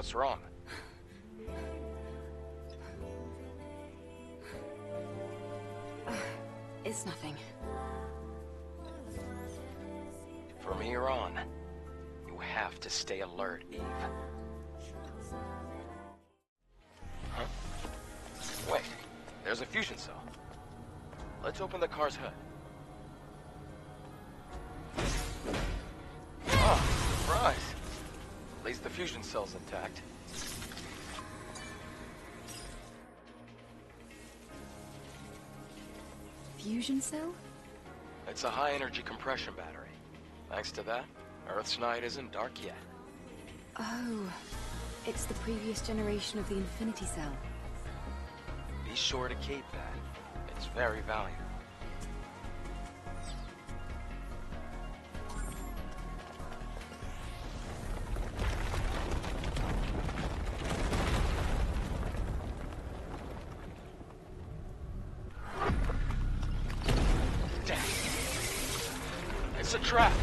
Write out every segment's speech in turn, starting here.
What's wrong? It's nothing. From here on, you have to stay alert, Eve. Huh? Wait, there's a fusion cell. Let's open the car's hood. Oh, surprise! At least the fusion cell's intact. Fusion cell? It's a high-energy compression battery. Thanks to that, Earth's night isn't dark yet. Oh, it's the previous generation of the Infinity Cell. Be sure to keep that. It's very valuable. Damn. It's a trap.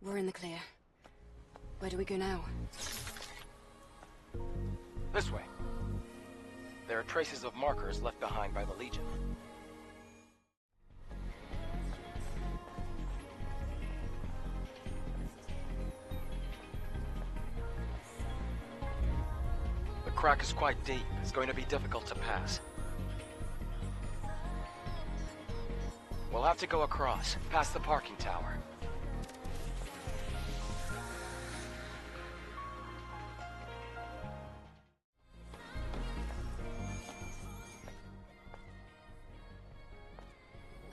We're in the clear. Where do we go now? This way. There are traces of markers left behind by the Legion. The crack is quite deep. It's going to be difficult to pass. We'll have to go across, past the parking tower.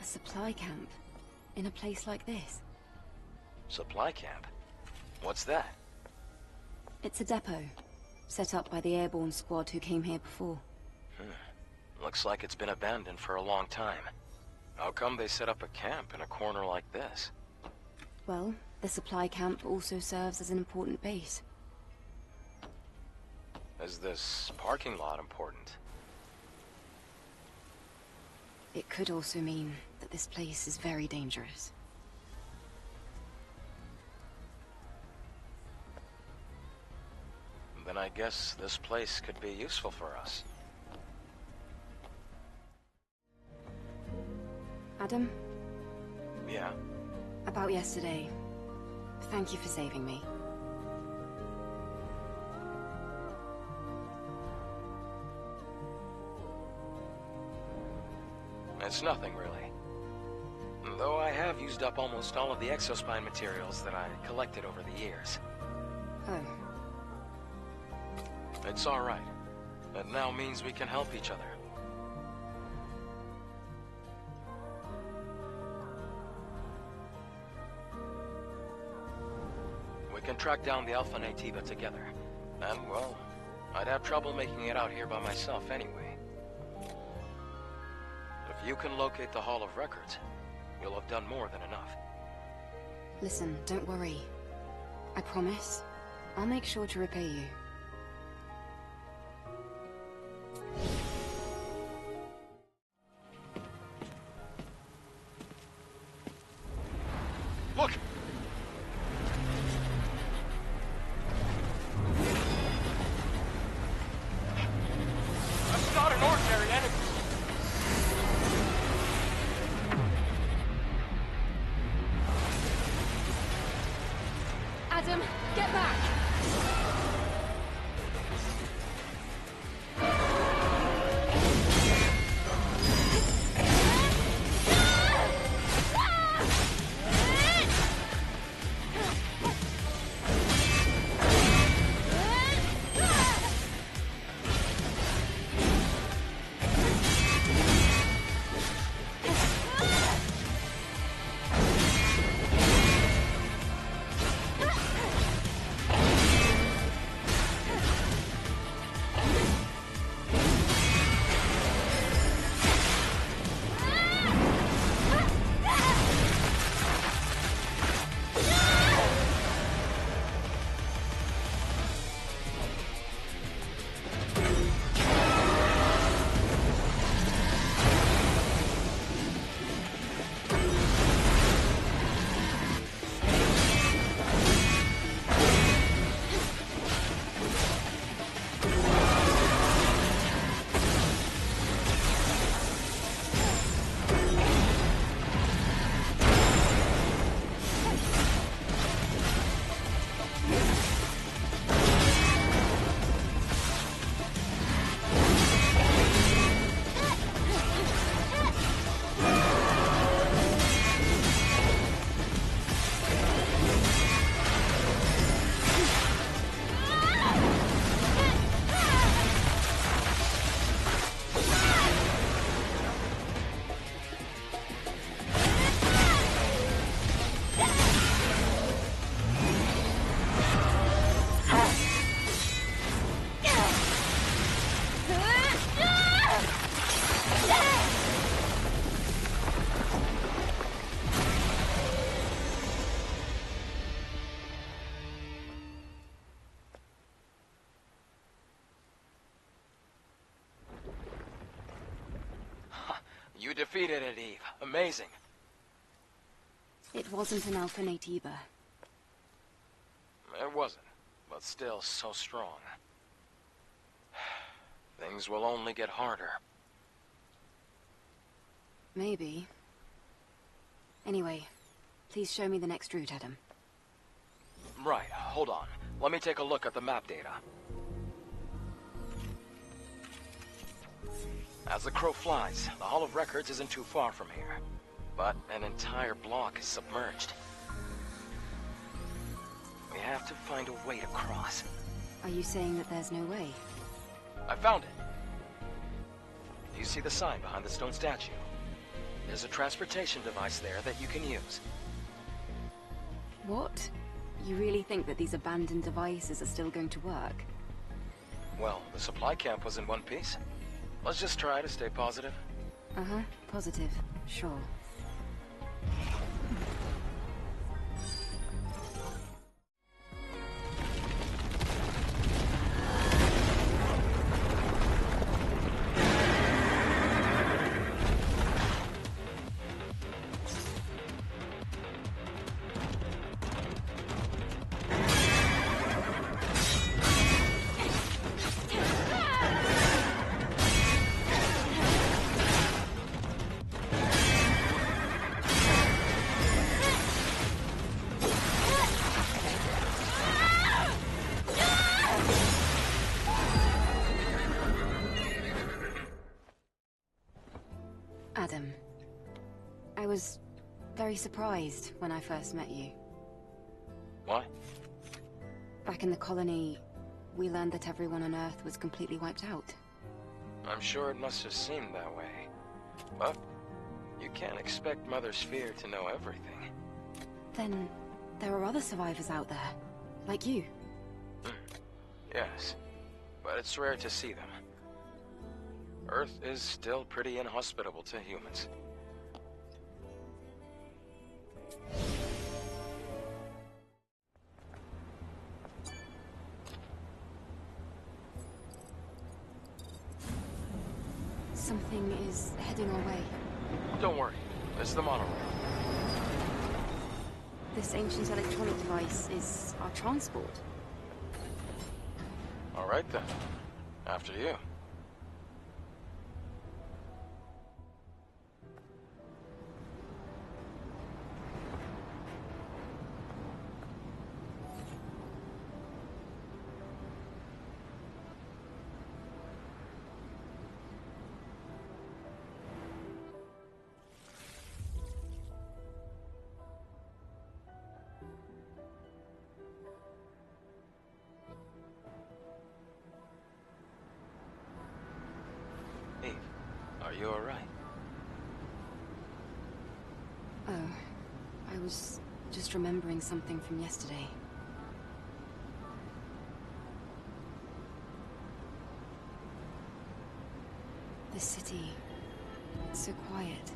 A supply camp? In a place like this? Supply camp? What's that? It's a depot. Set up by the airborne squad who came here before. Looks like it's been abandoned for a long time. How come they set up a camp in a corner like this? Well, the supply camp also serves as an important base. Is this parking lot important? It could also mean that this place is very dangerous. Then I guess this place could be useful for us. Adam? Yeah? About yesterday. Thank you for saving me. It's nothing, really. Though I have used up almost all of the exospine materials that I collected over the years. Oh. It's alright. That now means we can help each other. We can track down the Alpha Nativa together. And, well, I'd have trouble making it out here by myself anyway. If you can locate the Hall of Records, you'll have done more than enough. Listen, don't worry. I promise, I'll make sure to repay you. Look! That's not an ordinary enemy! Adam, get back! You defeated it, Eve. Amazing. It wasn't an Alphanate either. It wasn't, but still so strong. Things will only get harder. Maybe. Anyway, please show me the next route, Adam. Right, hold on. Let me take a look at the map data. As the crow flies, the Hall of Records isn't too far from here. But an entire block is submerged. We have to find a way to cross. Are you saying that there's no way? I found it. Do you see the sign behind the stone statue? There's a transportation device there that you can use. What? You really think that these abandoned devices are still going to work? Well, the supply camp was in one piece. Let's just try to stay positive. Uh-huh, positive. Sure. Adam, I was very surprised when I first met you. Why? Back in the colony, we learned that everyone on Earth was completely wiped out. I'm sure it must have seemed that way. But you can't expect Mother Sphere to know everything. Then there are other survivors out there, like you. Yes, but it's rare to see them. Earth is still pretty inhospitable to humans. something is heading our way. Don't worry. It's the monorail. This ancient electronic device is our transport. All right then. After you. Are you alright? Oh, I was just remembering something from yesterday. This city, it's so quiet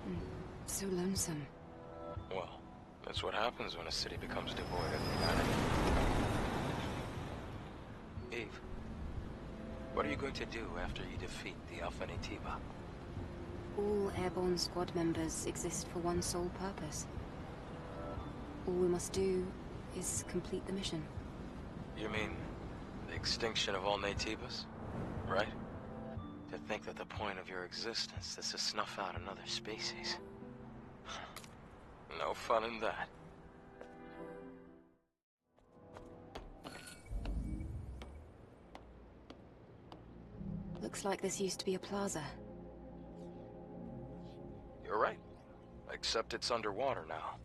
and so lonesome. Well, that's what happens when a city becomes devoid of humanity. Eve, what are you going to do after you defeat the Alpha Nativa? All airborne squad members exist for one sole purpose. All we must do is complete the mission. You mean the extinction of all Nativas? Right? To think that the point of your existence is to snuff out another species. No fun in that. Looks like this used to be a plaza. You're right. Except it's underwater now.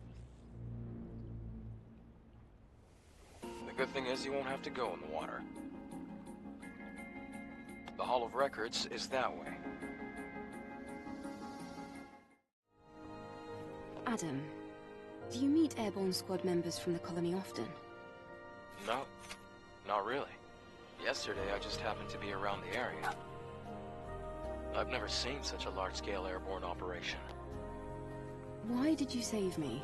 The good thing is you won't have to go in the water. The Hall of Records is that way. Adam, do you meet airborne squad members from the colony often? No, not really. Yesterday I just happened to be around the area. I've never seen such a large-scale airborne operation. Why did you save me?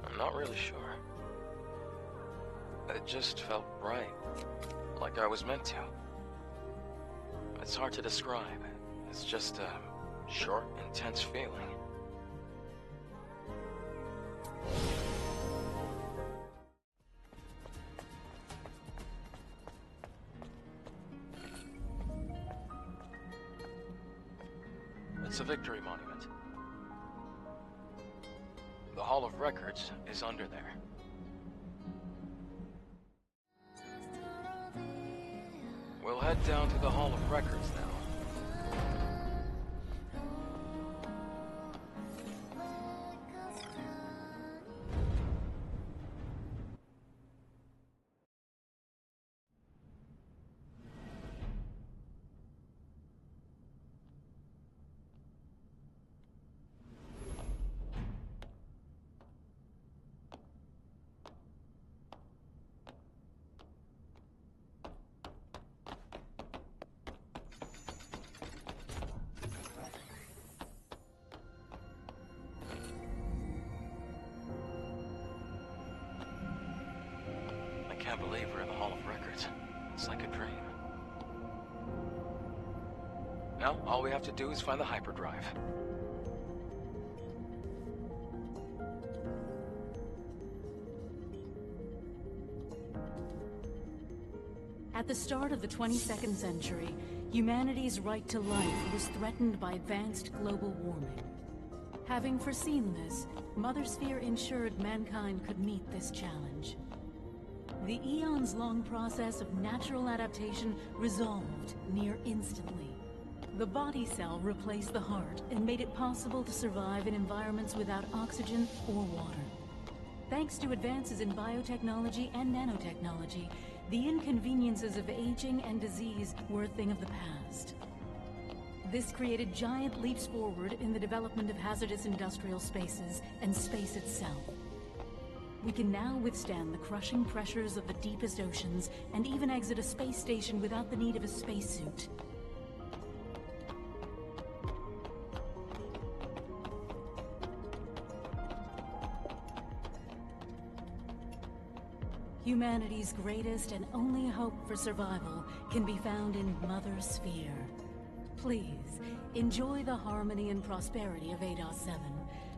I'm not really sure. It just felt right. Like I was meant to. It's hard to describe. It's just a short, intense feeling. It's a victory monument. The Hall of Records is under there. We'll head down to the Hall of Records now. I can't believe we're in the Hall of Records. It's like a dream. Now, all we have to do is find the hyperdrive. At the start of the 22nd century, humanity's right to life was threatened by advanced global warming. Having foreseen this, Mother Sphere ensured mankind could meet this challenge. The eons-long process of natural adaptation resolved near instantly. The body cell replaced the heart and made it possible to survive in environments without oxygen or water. Thanks to advances in biotechnology and nanotechnology, the inconveniences of aging and disease were a thing of the past. This created giant leaps forward in the development of hazardous industrial spaces and space itself. We can now withstand the crushing pressures of the deepest oceans and even exit a space station without the need of a spacesuit. Humanity's greatest and only hope for survival can be found in Mother Sphere. Please, enjoy the harmony and prosperity of 8.7,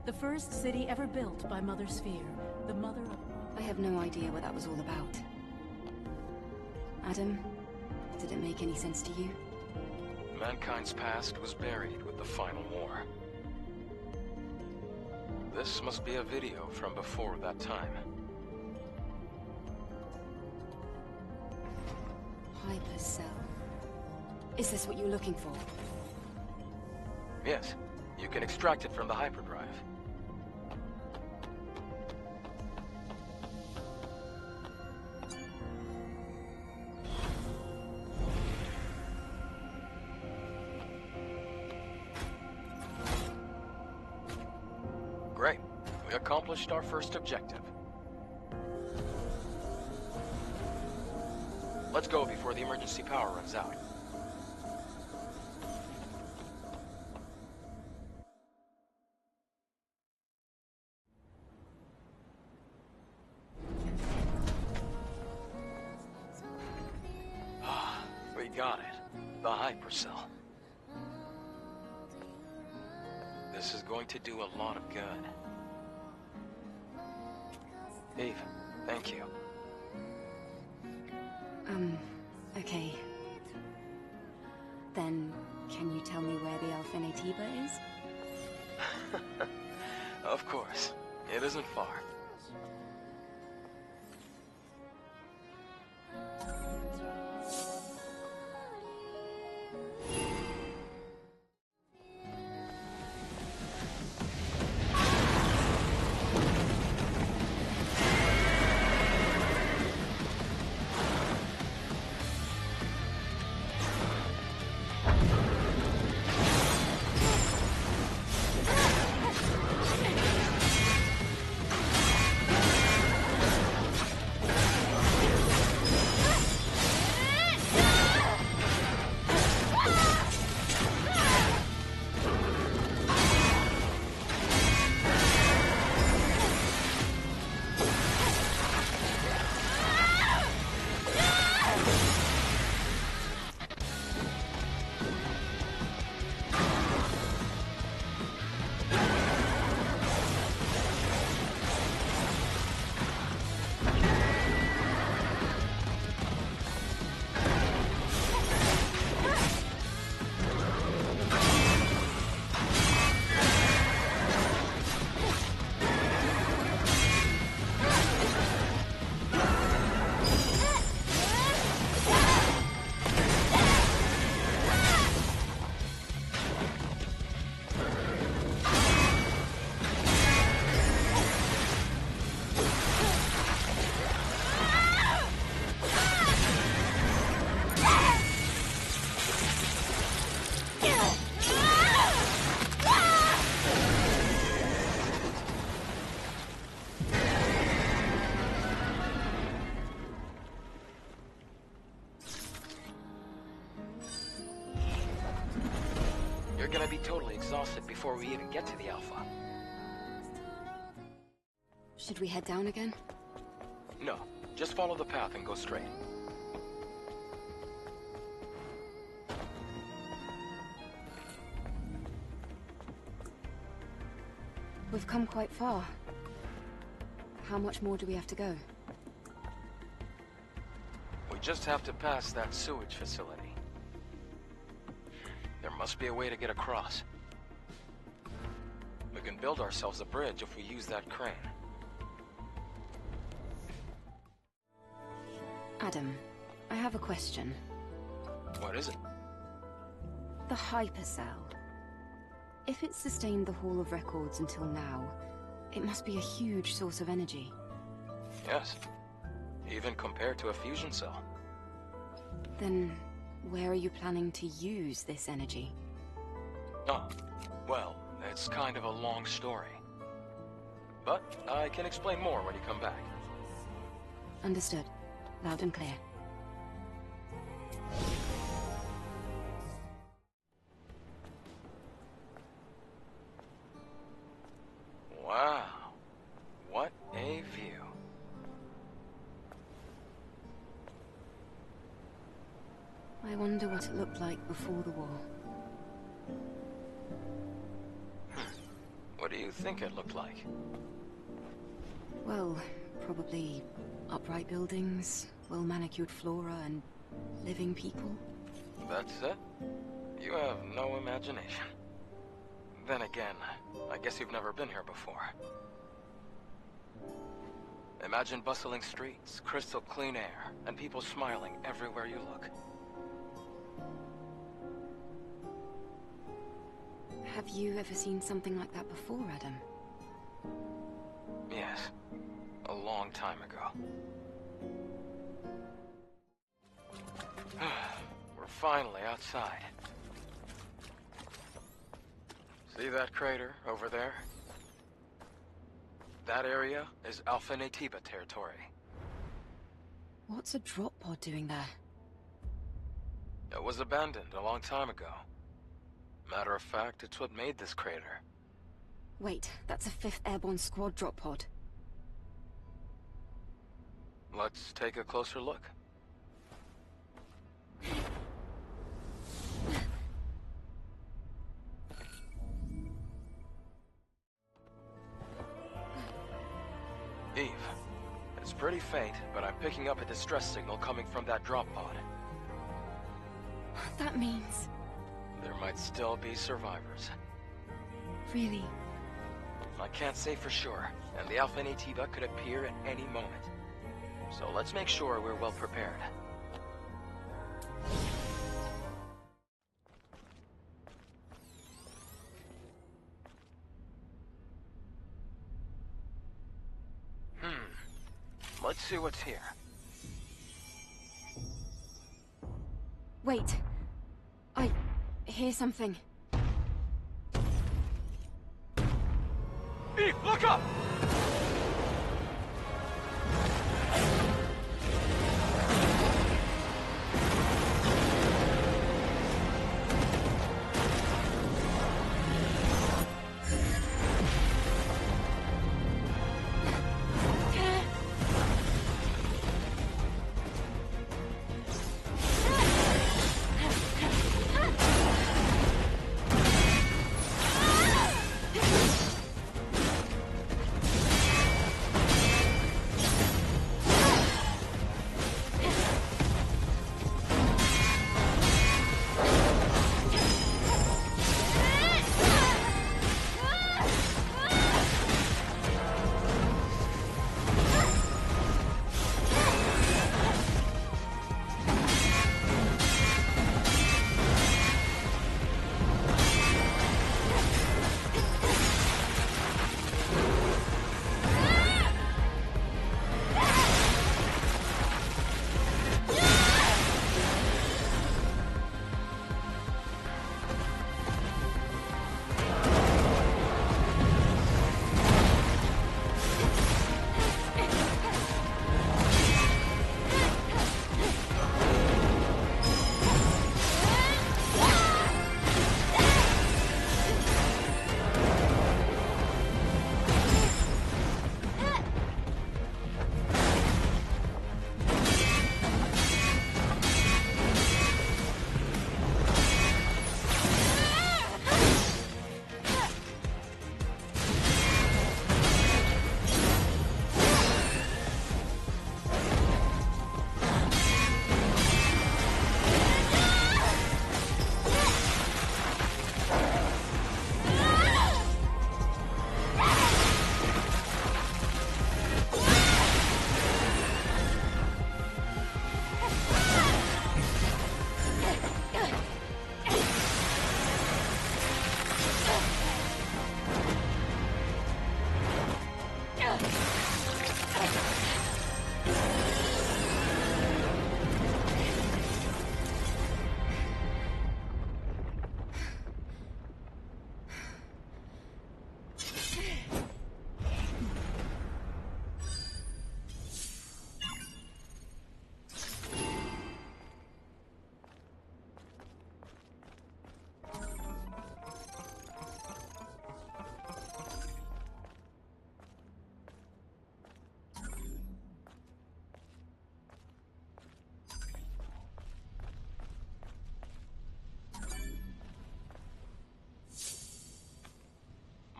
the first city ever built by Mother Sphere, the mother of... I have no idea what that was all about. Adam, did it make any sense to you? Mankind's past was buried with the final war. This must be a video from before that time. Hypercell. Is this what you're looking for? Yes, you can extract it from the hyperdrive. Great. We accomplished our first objective. Let's go before the emergency power runs out. We got it. The hypercell. This is going to do a lot of good. Eve, thank you. Okay. Then, can you tell me where the Alpha Natiba is? Of course. It isn't far. You're gonna be totally exhausted before we even get to the Alpha. Should we head down again? No, just follow the path and go straight. We've come quite far. How much more do we have to go? We just have to pass that sewage facility. There must be a way to get across. We can build ourselves a bridge if we use that crane. Adam, I have a question. What is it? The hypercell. If it sustained the Hall of Records until now, it must be a huge source of energy. Yes. Even compared to a fusion cell. Then, where are you planning to use this energy? Oh, well, it's kind of a long story. But I can explain more when you come back. Understood. Loud and clear. Wow. What a view. I wonder what it looked like before the war. What do you think it looked like? Well, probably upright buildings, well-manicured flora, and living people. That's it? You have no imagination. Then again, I guess you've never been here before. Imagine bustling streets, crystal clean air, and people smiling everywhere you look. Have you ever seen something like that before, Adam? Yes. A long time ago. We're finally outside. See that crater over there? That area is Alpha Natiba territory. What's a drop pod doing there? It was abandoned a long time ago. Matter of fact, it's what made this crater. Wait, that's a 5th Airborne Squad drop pod. Let's take a closer look. Eve, it's pretty faint, but I'm picking up a distress signal coming from that drop pod. That means... There might still be survivors. Really? I can't say for sure, and the Alpha Natiba could appear at any moment. So let's make sure we're well prepared. Let's see what's here. Wait. I hear something. Eve, look up!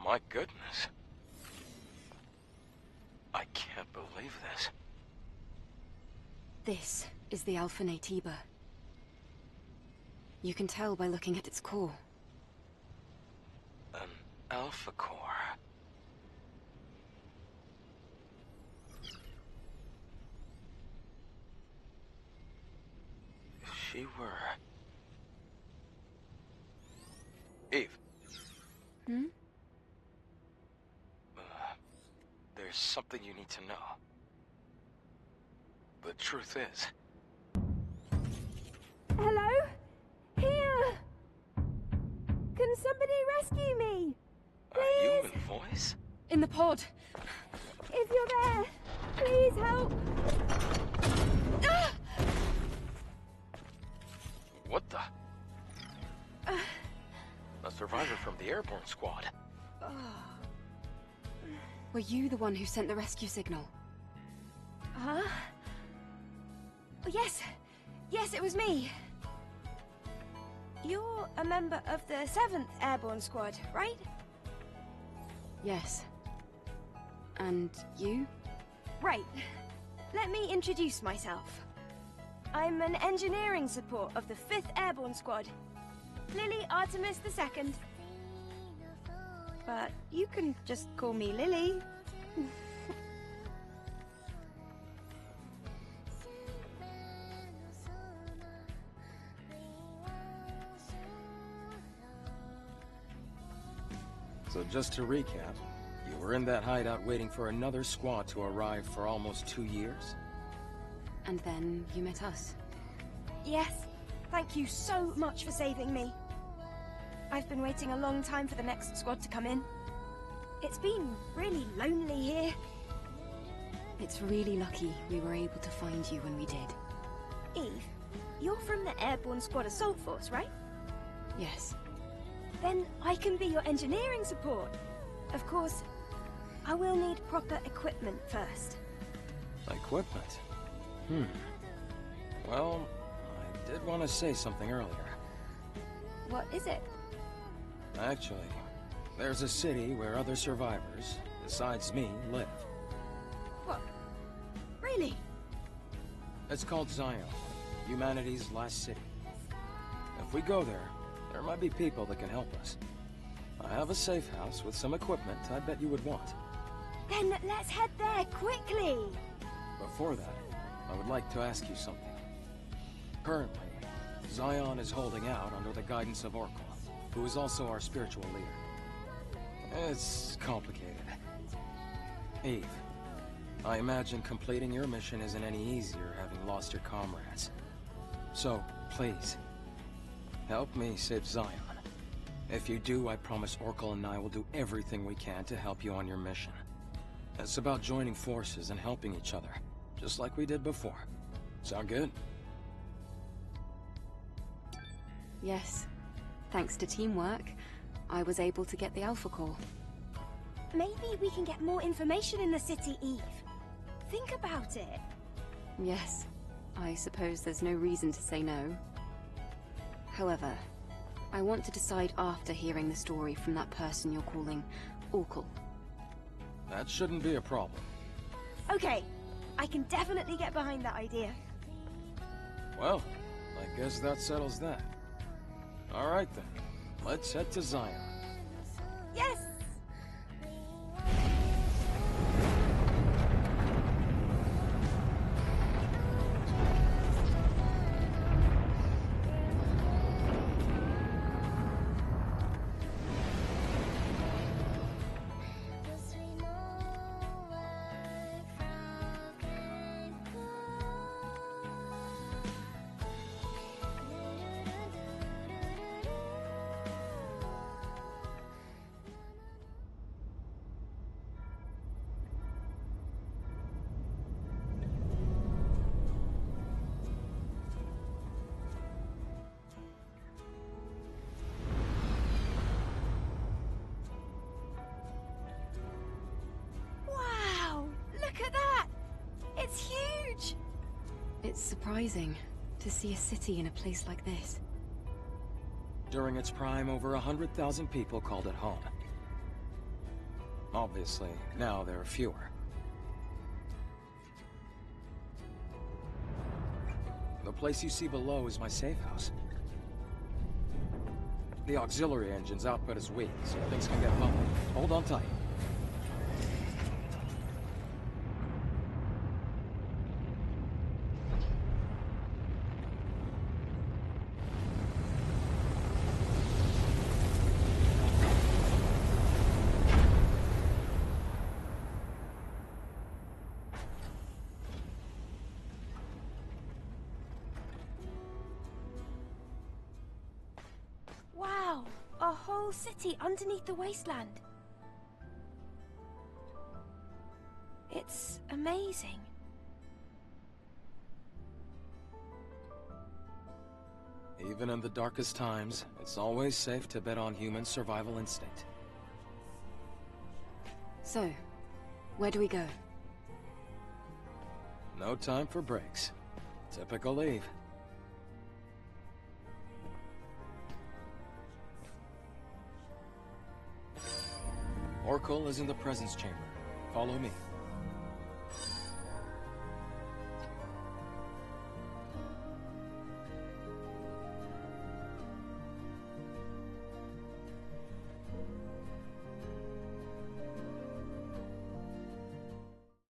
My goodness. I can't believe this. This is the Alpha Natiba. You can tell by looking at its core. An Alpha Core. If she were... Eve. Hmm? There's something you need to know. The truth is... Hello? Here! Can somebody rescue me? A Please? human voice? In the pod! If you're there, please help! What the? A survivor from the airborne squad. Were you the one who sent the rescue signal? Huh? Oh, yes. Yes, it was me. You're a member of the 7th Airborne Squad, right? Yes. And you? Right. Let me introduce myself. I'm an engineering support of the 5th Airborne Squad. Lily Artemis II. But you can just call me Lily. So just to recap, you were in that hideout waiting for another squad to arrive for almost 2 years? And then you met us. Yes. Thank you so much for saving me. I've been waiting a long time for the next squad to come in. It's been really lonely here. It's really lucky we were able to find you when we did. Eve, you're from the Airborne Squad Assault Force, right? Yes. Then I can be your engineering support. Of course, I will need proper equipment first. Equipment? Well, I did want to say something earlier. What is it? Actually, there's a city where other survivors, besides me, live. What? Really? It's called Zion, humanity's last city. If we go there, there might be people that can help us. I have a safe house with some equipment I bet you would want. Then let's head there quickly! Before that, I would like to ask you something. Currently, Zion is holding out under the guidance of Oracle, who is also our spiritual leader. It's complicated. Eve, I imagine completing your mission isn't any easier having lost your comrades. So, please, help me save Zion. If you do, I promise Oracle and I will do everything we can to help you on your mission. It's about joining forces and helping each other, just like we did before. Sound good? Yes. Thanks to teamwork, I was able to get the Alpha Core. Maybe we can get more information in the city, Eve. Think about it. Yes. I suppose there's no reason to say no. However, I want to decide after hearing the story from that person you're calling Oracle. That shouldn't be a problem. Okay, I can definitely get behind that idea. Well, I guess that settles that. All right then, let's head to Zion. Yes! It's surprising to see a city in a place like this. During its prime, over 100,000 people called it home. Obviously, now there are fewer. The place you see below is my safe house. The auxiliary engine's output is weak, so things can get bumpy. Hold on tight. Wow! A whole city underneath the wasteland. It's amazing. Even in the darkest times, it's always safe to bet on human survival instinct. So, where do we go? No time for breaks. Typical Eve. Oracle is in the presence chamber. Follow me.